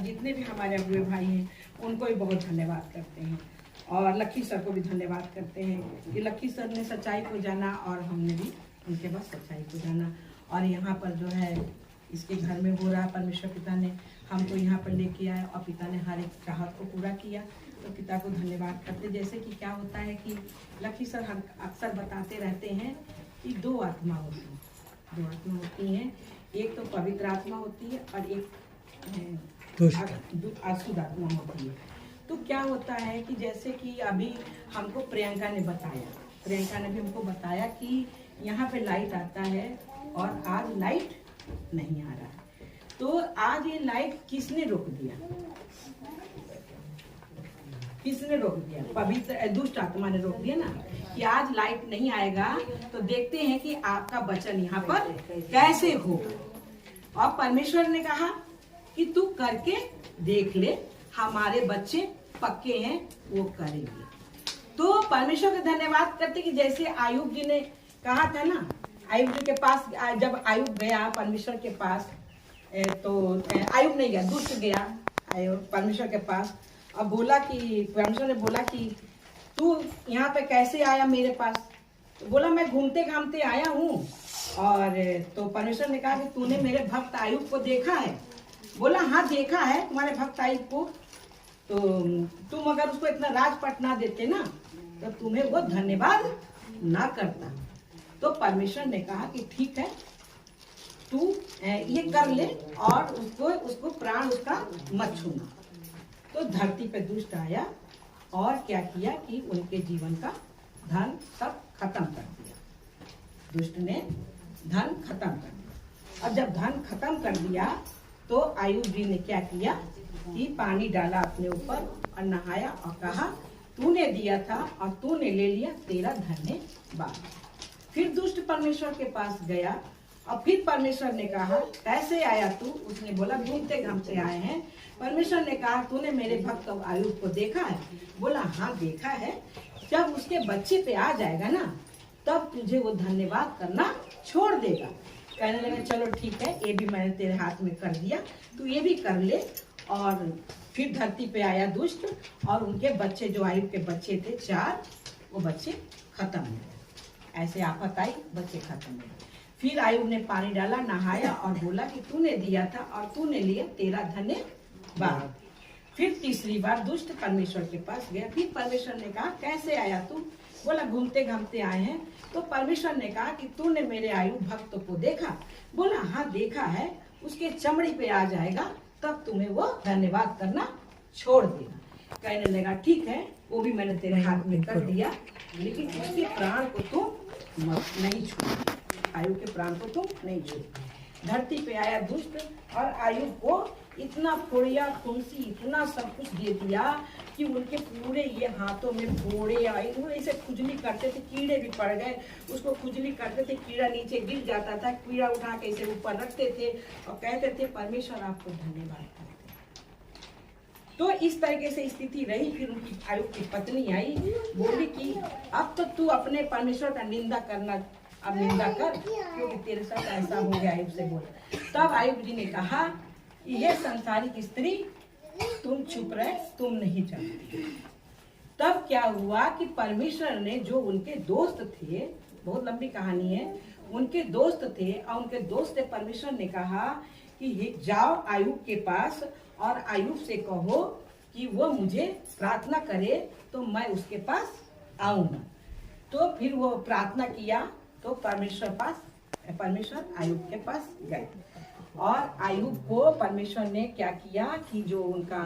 जितने भी हमारे अगुए भाई हैं उनको भी बहुत धन्यवाद करते हैं और लक्की सर को भी धन्यवाद करते हैं कि लक्की सर ने सच्चाई को जाना और हमने भी उनके पास सच्चाई को जाना। और यहाँ पर जो है इसके घर में हो रहा, परमेश्वर पिता ने हमको यहाँ पर लेके आया और पिता ने हर एक चाहत को पूरा किया, तो पिता को धन्यवाद करते। जैसे कि क्या होता है कि लक्की सर हम अक्सर बताते रहते हैं कि दो आत्मा होती हैं, एक तो पवित्र आत्मा होती है और एक अशुद्ध आत्मा होती है। तो क्या होता है कि जैसे कि अभी हमको प्रियंका ने भी हमको बताया कि यहाँ पे लाइट आता है और आज लाइट नहीं आ रहा है। तो आज ये लाइट किसने रोक दिया? पवित्र दुष्ट आत्मा ने रोक दिया ना कि आज लाइट नहीं आएगा। तो देखते हैं कि आपका वचन यहाँ पर कैसे होगा। और परमेश्वर ने कहा कि तू करके देख ले, हमारे बच्चे पक्के हैं, वो करेंगे। तो परमेश्वर का धन्यवाद करते कि जैसे आयुब जी ने कहा था ना, आयुब जी के पास जब आयुब गया परमेश्वर के पास, तो आयुब नहीं गया, दुष्ट गया आयुब परमेश्वर के पास। अब बोला कि परमेश्वर ने बोला कि तू यहाँ पे कैसे आया मेरे पास? तो बोला मैं घूमते घामते आया हूँ। और तो परमेश्वर ने कहा कि तूने मेरे भक्त आयुब को देखा है? बोला हाँ देखा है तुम्हारे भक्त आयुब को। तो तुम अगर उसको इतना राजपट ना देते ना तो तुम्हें वो धन्यवाद ना करता। तो परमेश्वर ने कहा कि ठीक है, तू ये कर ले और उसको प्राण उसका मत छूना। तो धरती पे दुष्ट आया और क्या किया कि उनके जीवन का धन सब खत्म कर दिया। दुष्ट ने धन खत्म कर दिया। और जब धन खत्म कर दिया तो आयुब जी ने क्या किया कि पानी डाला अपने ऊपर और नहाया और कहा तूने दिया था और तूने ले लिया, तेरा धन्यवाद। फिर दुष्ट परमेश्वर के पास गया और फिर परमेश्वर ने कहा कैसे आया तू? उसने बोला घूमते घामते आए हैं। परमेश्वर ने कहा तूने मेरे भक्त आयुब को देखा है? बोला हाँ देखा है। जब उसके बच्चे पे आ जाएगा ना तब तुझे वो धन्यवाद करना छोड़ देगा। कहने लगा चलो ठीक है, ये भी मैंने तेरे हाथ में कर दिया, तू ये भी कर ले। और फिर धरती पे आया दुष्ट और उनके बच्चे जो आयुब के बच्चे थे 4, वो बच्चे खत्म हो गए। ऐसे आफत आई, बच्चे खत्म हो गए। फिर आयुब ने पानी डाला, नहाया और बोला कि तूने दिया था और तूने लिया, तेरा धन्यवाद। फिर तीसरी बार दुष्ट परमेश्वर के पास गया। फिर परमेश्वर ने कहा कैसे आया तू? बोला घूमते घामते आए हैं। तो परमेश्वर ने कहा कि तूने मेरे आयुब भक्त को देखा? बोला हाँ देखा है। उसके चमड़ी पे आ जाएगा तब तुम्हें वो धन्यवाद करना छोड़ देगा। कहने लगा ठीक है, वो भी मैंने तेरे हाथ में कर दिया, लेकिन उसके प्राण को तुम नहीं छोड़, आयुब के प्राण को तुम नहीं छोड़। धरती पे आया दुष्ट और आयुब को इतना फोड़िया फुंसी इतना सब कुछ दे दिया कि उनके पूरे ये हाथों में फोड़े आए। वो ऐसे खुजली करते थे, कीड़े भी पड़ गए, उसको खुजली करते थे, कीड़ा नीचे गिर जाता था, कीड़ा उठा के इसे ऊपर रखते थे और कहते थे परमेश्वर आपको धन्यवाद करते। तो इस तरीके से स्थिति रही। फिर उनकी आयुब की पत्नी आई, बोली कि अब तो तू अपने परमेश्वर का निंदा करना, अब निंदा कर क्योंकि तेरे साथ ऐसा हो गया। आयुब से बोला। तब आयुब जी ने कहा यह संसारिक स्त्री तुम चुप रहे, तुम नहीं जानती। तब क्या हुआ कि परमेश्वर ने जो उनके दोस्त थे, बहुत लंबी कहानी है, उनके दोस्त थे और उनके दोस्त से परमेश्वर ने कहा कि जाओ आयुब के पास और आयुब से कहो कि वो मुझे प्रार्थना करे तो मैं उसके पास आऊंगा। तो फिर वो प्रार्थना किया तो परमेश्वर आयुब के पास गए और आयुब को परमेश्वर ने क्या किया कि जो उनका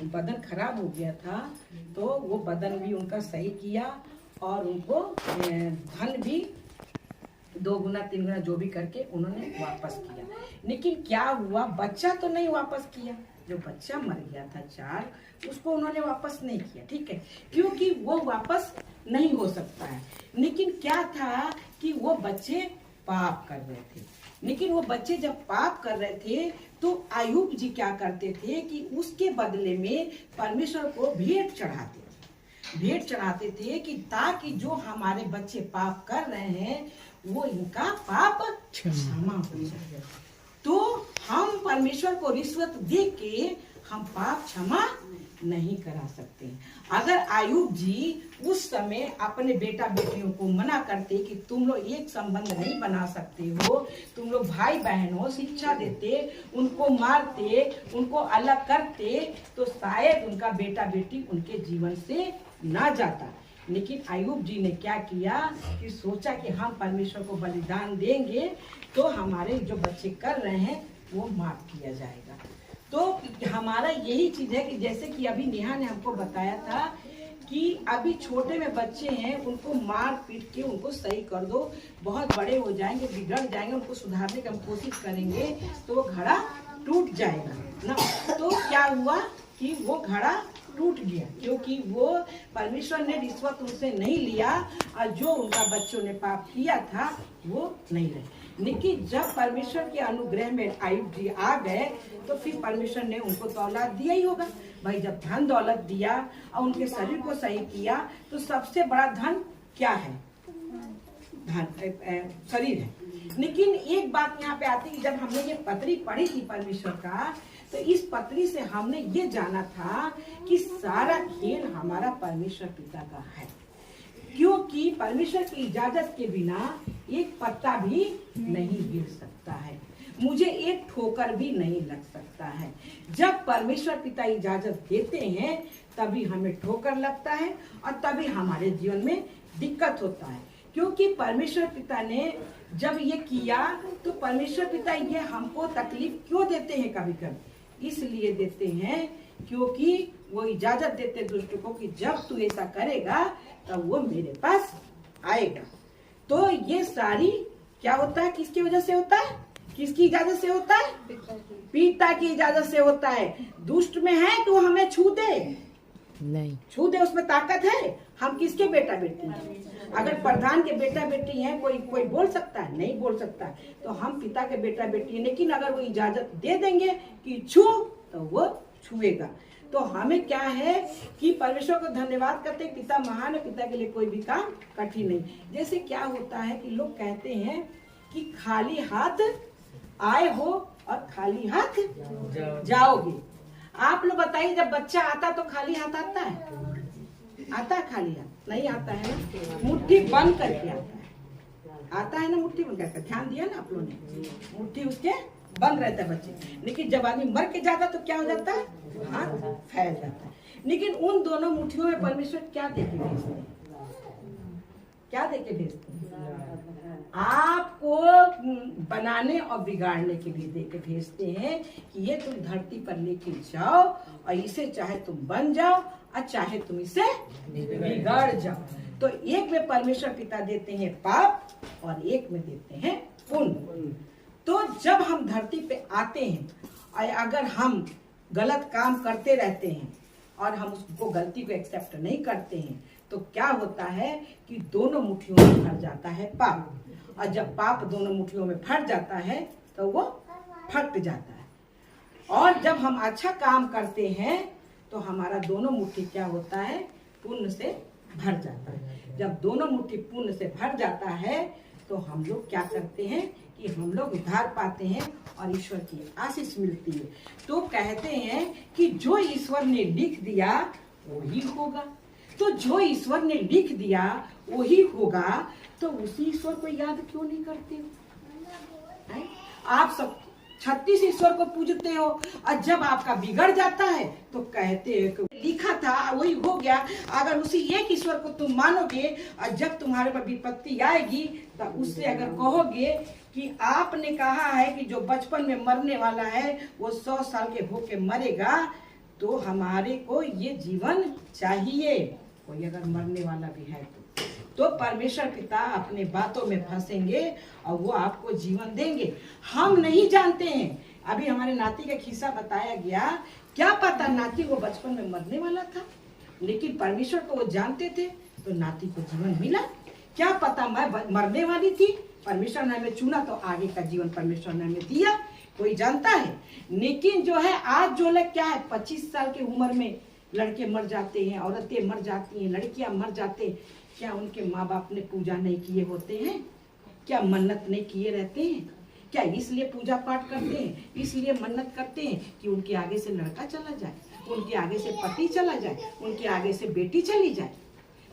बदन खराब हो गया था तो वो बदन भी उनका सही किया और उनको धन भी 2 गुना 3 गुना जो भी करके उन्होंने वापस किया। लेकिन क्या हुआ, बच्चा तो नहीं वापस किया। जो बच्चा मर गया था 4, उसको उन्होंने वापस नहीं किया, ठीक है, क्योंकि वो वापस नहीं हो सकता है। लेकिन क्या था कि वो बच्चे पाप कर रहे थे। लेकिन वो बच्चे जब पाप कर रहे थे तो आयुब जी क्या करते थे कि उसके बदले में परमेश्वर को भेंट चढ़ाते थे कि ताकि जो हमारे बच्चे पाप कर रहे हैं वो इनका पाप क्षमा हो जाए। तो हम परमेश्वर को रिश्वत दे के हम पाप क्षमा नहीं करा सकते। अगर आयुब जी उस समय अपने बेटा बेटियों को मना करते कि तुम लोग एक संबंध नहीं बना सकते हो, तुम लोग भाई बहन हो, शिक्षा देते, उनको मारते, उनको अलग करते, तो शायद उनका बेटा बेटी उनके जीवन से ना जाता। लेकिन आयुब जी ने क्या किया कि सोचा कि हम परमेश्वर को बलिदान देंगे तो हमारे जो बच्चे कर रहे हैं वो माफ किया जाएगा। तो हमारा यही चीज है कि जैसे कि अभी नेहा ने हमको बताया था कि अभी छोटे में बच्चे हैं, उनको मार पीट के उनको सही कर दो, बहुत बड़े हो जाएंगे, बिगड़ जाएंगे, उनको सुधारने की हम कोशिश करेंगे तो वो घड़ा टूट जाएगा ना। तो क्या हुआ कि वो घड़ा टूट गया, क्योंकि वो परमेश्वर ने रिश्वत उनसे नहीं लिया और जो उनका बच्चों ने पाप किया था वो नहीं रहे। लेकिन जब परमेश्वर के अनुग्रह में आयुब जी आ गए तो फिर परमेश्वर ने उनको तो औलाद दिया ही होगा भाई। जब धन दौलत दिया और उनके शरीर को सही किया तो सबसे बड़ा धन क्या है? धन शरीर है। लेकिन एक बात यहाँ पे आती है, जब हमने ये पत्री पढ़ी थी परमेश्वर का, तो इस पत्री से हमने ये जाना था कि सारा खेल हमारा परमेश्वर पिता का है, क्योंकि परमेश्वर की इजाजत के बिना एक पत्ता भी नहीं गिर सकता है, मुझे एक ठोकर भी नहीं लग सकता है। जब परमेश्वर पिता इजाजत देते हैं तभी हमें ठोकर लगता है और तभी हमारे जीवन में दिक्कत होता है। क्योंकि परमेश्वर पिता ने जब ये किया तो परमेश्वर पिता ये हमको तकलीफ क्यों देते हैं? कभी कभी इसलिए देते हैं क्योंकि वो इजाजत देते दुष्ट को कि जब तू ऐसा करेगा तब वो मेरे पास आएगा। तो ये सारी क्या होता है, किसकी वजह से होता है, किसकी इजाजत से होता है? पिता की इजाजत से होता है। दुष्ट में है तो हमें छू दे नहीं, छू दे, उसमें ताकत है। हम किसके बेटा बेटी हैं? अगर प्रधान के बेटा बेटी हैं, कोई बोल सकता है? नहीं बोल सकता। तो हम पिता के बेटा बेटी हैं, लेकिन अगर वो इजाजत दे देंगे कि छू तो वो छुएगा। तो हमें क्या है कि परमेश्वर को धन्यवाद करते, पिता महान है, पिता के लिए कोई भी काम कठिन नहीं। जैसे क्या होता है कि लोग कहते हैं कि खाली हाथ आए हो और खाली हाथ जाओगे। आप लोग बताइए, जब बच्चा आता तो खाली हाथ आता है? आता है खाली हाथ? नहीं आता है ना, मुट्ठी बंद करके आता है ना, मुट्ठी बंद करके। ध्यान दिया ना आप लोगों ने, मुट्ठी उसके बंद रहता है बच्चे। लेकिन जब आदमी मर के जाता तो क्या हो जाता है? हाथ फैल जाता है। लेकिन उन दोनों मुट्ठियों में परमेश्वर क्या देके भेजते हैं? क्या देके भेजते हैं? आपको बनाने और बिगाड़ने के लिए देके भेजते हैं कि ये तुम धरती पर लेके जाओ और इसे चाहे तुम बन जाओ और चाहे तुम इसे बिगाड़ जाओ। तो एक में परमेश्वर पिता देते हैं पाप और एक में देते हैं पुण्य। तो जब हम धरती पे आते हैं और अगर हम गलत काम करते रहते हैं और हम उसको गलती को एक्सेप्ट नहीं करते हैं तो क्या होता है कि दोनों मुट्ठियों में भर जाता है पाप। और जब पाप दोनों मुट्ठियों में भर जाता है तो वो फट जाता है। और जब हम अच्छा काम करते हैं तो हमारा दोनों मुट्ठी क्या होता है? पुण्य से भर जाता है। जब दोनों मुट्ठी पुण्य से भर जाता है तो हम लोग क्या करते हैं कि हम लोग उद्धार पाते हैं और ईश्वर की आशीष मिलती है। तो कहते हैं कि जो ईश्वर ने लिख दिया वही होगा। तो जो ईश्वर ने लिख दिया वही होगा, तो उसी ईश्वर को याद क्यों नहीं करते हो? आप सब 36 ईश्वर को पूजते हो और जब आपका बिगड़ जाता है तो कहते हैं कि लिखा था वही हो गया। अगर उसी एक ईश्वर को तुम मानोगे और जब तुम्हारे पर विपत्ति आएगी तो उससे अगर कहोगे कि आपने कहा है कि जो बचपन में मरने वाला है वो 100 साल के होके मरेगा, तो हमारे को ये जीवन चाहिए। कोई अगर मरने वाला भी है तो परमेश्वर पिता अपने बातों में फंसेंगे और वो आपको जीवन देंगे। हम नहीं जानते हैं। अभी हमारे नाती का किस्सा बताया गया, क्या पता नाती वो बचपन में मरने वाला था, लेकिन परमेश्वर को वो जानते थे तो नाती को जीवन मिला। क्या पता मैं मरने वाली थी, परमेश्वर ने हमें चुना तो आगे का जीवन परमेश्वर ने हमें दिया। कोई जानता है? लेकिन जो है आज जो लोग क्या है 25 साल की उम्र में लड़के मर जाते हैं, औरतें मर जाती हैं, लड़कियां मर जाते हैं। क्या उनके माँ बाप ने पूजा नहीं किए होते हैं? क्या मन्नत नहीं किए रहते हैं? क्या इसलिए पूजा पाठ करते हैं, इसलिए मन्नत करते हैं कि उनके आगे से लड़का चला जाए, उनके आगे से पति चला जाए, उनके आगे से बेटी चली जाए।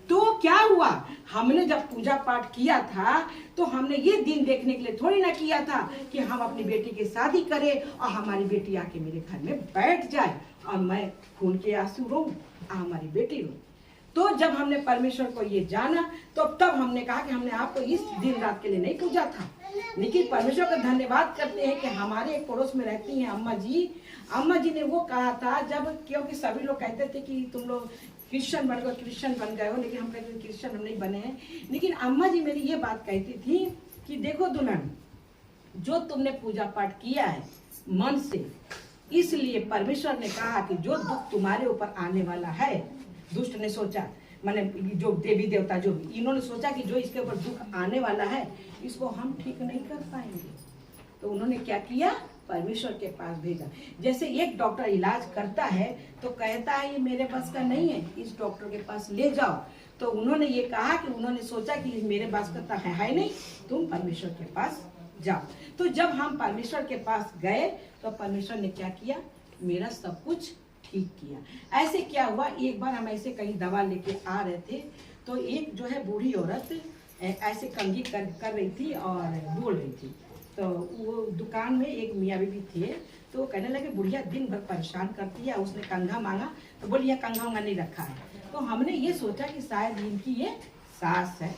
तो क्या हुआ, हमने जब पूजा पाठ किया था तो हमने ये दिन देखने के लिए थोड़ी ना किया था कि हम अपनी बेटी की शादी करें और हमारी बेटी आके मेरे घर में बैठ जाए और मैं खून के आंसू रोऊं और हमारी बेटी रोए। तो जब हमने परमेश्वर को ये जाना तो तब हमने कहा कि हमने आपको इस दिन रात के लिए नहीं पूजा था, लेकिन परमेश्वर का धन्यवाद करते हैं कि हमारे एक पड़ोस में रहती हैं अम्मा जी ने वो कहा था, जब क्योंकि सभी लोग कहते थे कि तुम लोग क्रिश्चियन बन गए हो, लेकिन हम कहते क्रिश्चियन हम नहीं बने हैं। लेकिन अम्मा जी मेरी ये बात कहती थी कि देखो दुल्हन, जो तुमने पूजा पाठ किया है मन से, इसलिए परमेश्वर ने कहा कि जो दुख तुम्हारे ऊपर आने वाला है, दुष्ट ने सोचा, माने जो देवी देवता जो इन्होंने सोचा कि जो इसके ऊपर दुख आने वाला है इसको हम ठीक नहीं कर पाएंगे, तो उन्होंने क्या किया, परमेश्वर के पास भेजा। जैसे एक डॉक्टर इलाज करता है तो कहता है ये मेरे पास का नहीं है, इस डॉक्टर के पास ले जाओ। तो उन्होंने ये कहा कि उन्होंने सोचा कि मेरे पास का है नहीं, तुम परमेश्वर के पास जाओ। तो जब हम परमेश्वर के पास गए तो परमेश्वर ने क्या किया, मेरा सब कुछ ठीक किया। ऐसे क्या हुआ, एक बार हम ऐसे कहीं दवा लेके आ रहे थे तो एक जो है बूढ़ी औरत ऐसे कंघी कर रही थी और बोल रही थी। तो वो दुकान में एक मियाँ बीबी थे, तो वो कहने लगे बुढ़िया दिन भर परेशान करती है। उसने कंघा मांगा तो बोली यह कंघा उंगा नहीं रखा है। तो हमने ये सोचा कि शायद इनकी ये सास है।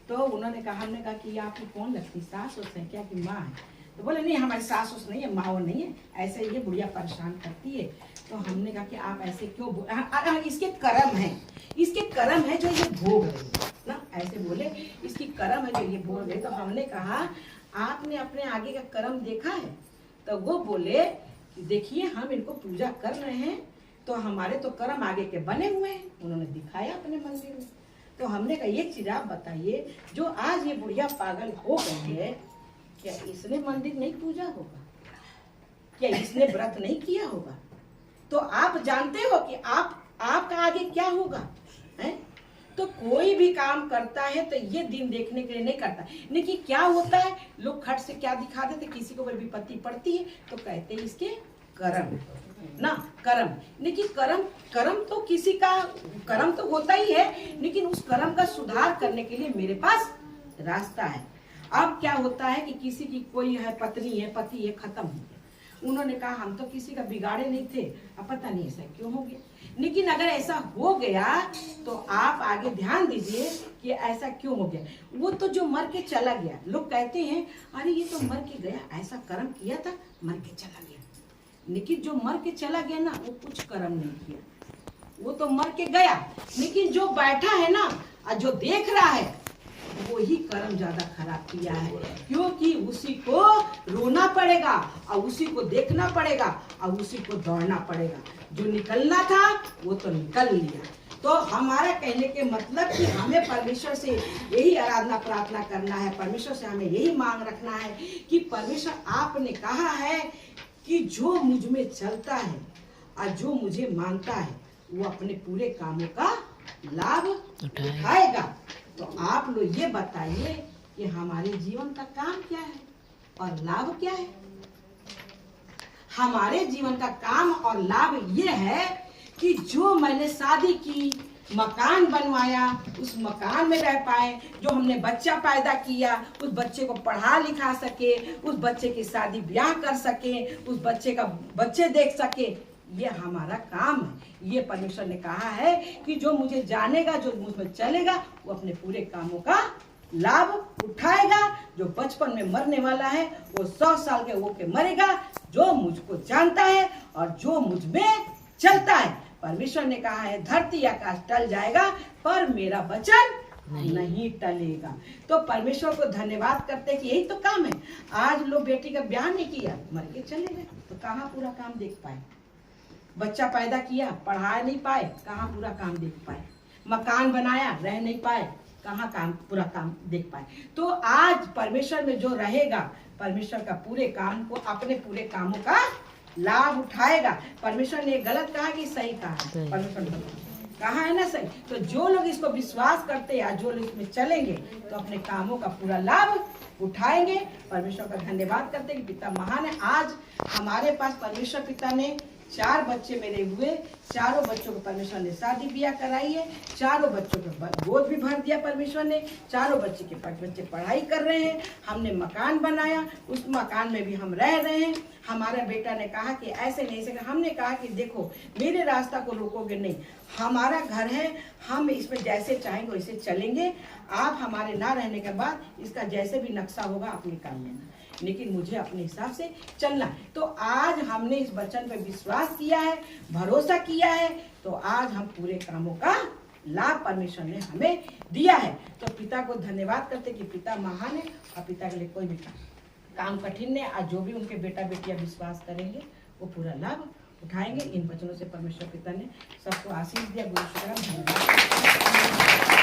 तो उन्होंने कहा, हमने कहा कि आपकी कौन लगती, सास उस है क्या कि माँ है? तो बोले नहीं हमारी सास उस नहीं है, माँ वो नहीं है, ऐसे ये बुढ़िया परेशान करती है। तो हमने कहा कि आप ऐसे क्यों, इसके कर्म है, इसके कर्म है जो ये भोग रही है ना, ऐसे बोले इसकी कर्म है जो ये भोग रही। तो हमने कहा आपने अपने आगे का कर्म देखा है? तो वो बोले देखिए हम इनको पूजा कर रहे हैं तो हमारे तो कर्म आगे के बने हुए हैं। उन्होंने दिखाया अपने मंदिर में। तो हमने कहा एक चीज आप बताइए, जो आज ये बुढ़िया पागल हो गई है, क्या इसने मंदिर नहीं पूजा होगा, क्या इसने व्रत नहीं किया होगा? तो आप जानते हो कि आपका आगे क्या होगा है? तो कोई भी काम करता है तो ये दिन देखने के लिए नहीं करता। लेकिन क्या होता है, लोग खट से क्या दिखा देते, किसी को विपत्ति पड़ती है तो कहते हैं इसके कर्म ना, कर्म। लेकिन कर्म तो किसी का कर्म तो होता ही है, लेकिन उस कर्म का सुधार करने के लिए मेरे पास रास्ता है। अब क्या होता है कि किसी की कोई है पत्नी है, पति है, खत्म हो गया। उन्होंने कहा हम तो किसी का बिगाड़े नहीं थे, अब पता नहीं ऐसा क्यों हो गया। लेकिन अगर ऐसा हो गया तो आप आगे ध्यान दीजिए कि ऐसा क्यों हो गया। वो तो जो मर के चला गया, लोग कहते हैं अरे ये तो मर के गया, ऐसा कर्म किया था मर के चला गया। लेकिन जो मर के चला गया ना, वो कुछ कर्म नहीं किया, वो तो मर के गया। लेकिन जो बैठा है ना और जो देख रहा है, वो ही कर्म ज्यादा खराब किया है, क्योंकि उसी को रोना पड़ेगा और उसी को देखना पड़ेगा और उसी को दौड़ना पड़ेगा। जो निकलना था वो तो निकल लिया। तो हमारा कहने के मतलब कि हमें परमेश्वर से यही आराधना प्रार्थना करना है, परमेश्वर से हमें यही मांग रखना है कि परमेश्वर आपने कहा है कि जो मुझ में चलता है और जो मुझे मानता है वो अपने पूरे कामों का लाभ उठाएगा। तो आप लोग ये बताइए कि हमारे जीवन का काम क्या है और लाभ क्या है? हमारे जीवन का काम और लाभ ये है कि जो मैंने शादी की, मकान बनवाया, उस मकान में रह पाए, जो हमने बच्चा पैदा किया, उस बच्चे को पढ़ा लिखा सके, उस बच्चे की शादी ब्याह कर सके, उस बच्चे का बच्चे देख सके, ये हमारा काम है। ये परमेश्वर ने कहा है कि जो मुझे जानेगा, जो मुझमें चलेगा, वो अपने पूरे कामों का लाभ उठाएगा। जो बचपन में मरने वाला है वो 100 साल के होके मरेगा, जो मुझको जानता है और जो मुझ में चलता है। परमेश्वर ने कहा है धरती आकाश टल जाएगा पर मेरा वचन नहीं टलेगा। तो परमेश्वर को धन्यवाद करते हैं कि यही तो काम है। आज लोग बेटी का ब्याह नहीं किया, मर के चले गए, तो कहाँ पूरा काम देख पाए? बच्चा पैदा किया, पढ़ा नहीं पाए, कहाँ पूरा काम देख पाए? मकान बनाया, रह नहीं पाए, कहाँ काम पूरा काम देख पाए? तो आज परमेश्वर में जो रहेगा, परमेश्वर का पूरे काम को, अपने पूरे कामों का लाभ उठाएगा। परमेश्वर ने गलत कहा कि सही कहा? परमेश्वर ने कहा है ना सही। तो जो लोग इसको विश्वास करते हैं, जो लोग इसमें चलेंगे, तो अपने कामों का पूरा लाभ उठाएंगे। परमेश्वर का धन्यवाद करते हैं कि पिता महान है। आज हमारे पास परमेश्वर पिता ने 4 बच्चे मेरे हुए, चारों बच्चों को परमेश्वर ने शादी ब्याह कराई है, चारों बच्चों को गोद भी भर दिया परमेश्वर ने, चारों बच्चे पढ़ाई कर रहे हैं, हमने मकान बनाया, उस मकान में भी हम रह रहे हैं। हमारा बेटा ने कहा कि ऐसे नहीं से, हमने कहा कि देखो मेरे रास्ता को रोकोगे नहीं, हमारा घर है, हम इसमें जैसे चाहेंगे वैसे चलेंगे, आप हमारे ना रहने के बाद इसका जैसे भी नक्शा होगा आप निकाल लेना, लेकिन मुझे अपने हिसाब से चलना। तो आज हमने इस वचन पर विश्वास किया है, भरोसा किया है, तो आज हम पूरे कामों का लाभ परमेश्वर ने हमें दिया है। तो पिता को धन्यवाद करते कि पिता महान है और पिता के लिए कोई भी काम कठिन नहीं। आज जो भी उनके बेटा बेटियां विश्वास करेंगे वो पूरा लाभ उठाएंगे। इन वचनों से परमेश्वर पिता ने सबको आशीष दिया। गुरु शुक्रान, धन्यवाद।